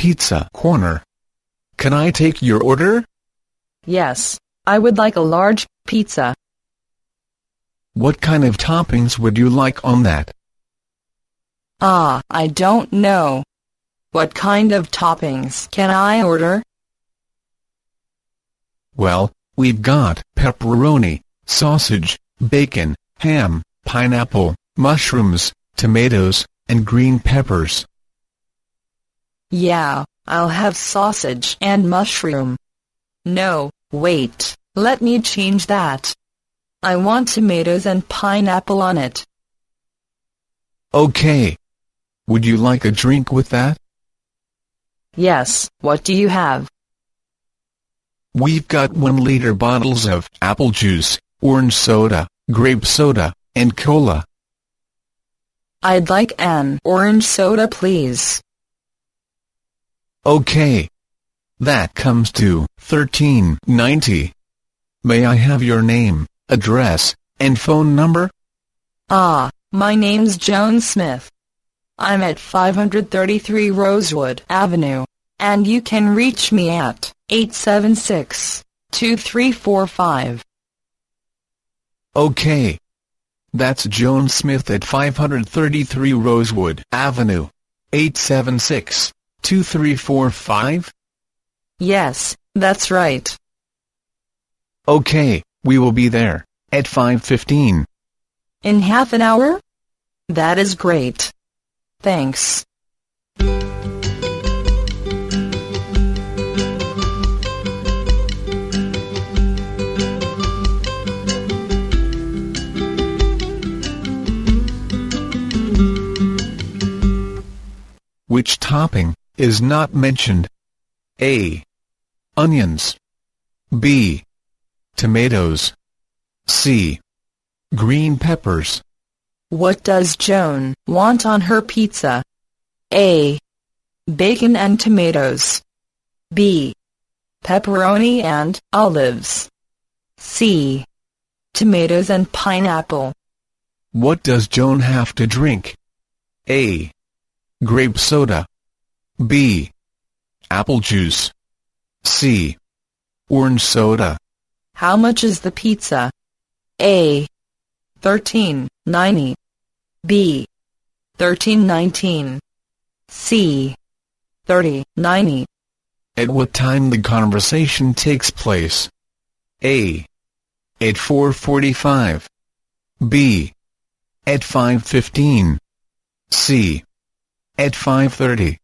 Pizza Corner. Can I take your order? Yes, I would like a large pizza. What kind of toppings would you like on that? I don't know. What kind of toppings can I order? Well, we've got pepperoni, sausage, bacon, ham, pineapple, mushrooms, tomatoes, and green peppers. Yeah, I'll have sausage and mushroom. No, wait, let me change that. I want tomatoes and pineapple on it. Okay. Would you like a drink with that? Yes, what do you have? We've got 1-liter bottles of apple juice, orange soda, grape soda, and cola. I'd like an orange soda, please. Okay. That comes to $13.90. May I have your name, address, and phone number? My name's Joan Smith. I'm at 533 Rosewood Avenue, and you can reach me at 876-2345. Okay. That's Joan Smith at 533 Rosewood Avenue, 876-2345? Yes, that's right. Okay, we will be there at 5:15. In half an hour? That is great. Thanks. Which topping is not mentioned? A. Onions. B. Tomatoes. C. Green peppers. What does Joan want on her pizza? A. Bacon and tomatoes. B. Pepperoni and olives. C. Tomatoes and pineapple. What does Joan have to drink? A. Grape soda. B. Apple juice. C. Orange soda. How much is the pizza? A. $13.90. B. $13.19. C. $30.90. At what time the conversation takes place? A. At 4:45. B. At 5:15. C. At 5:30.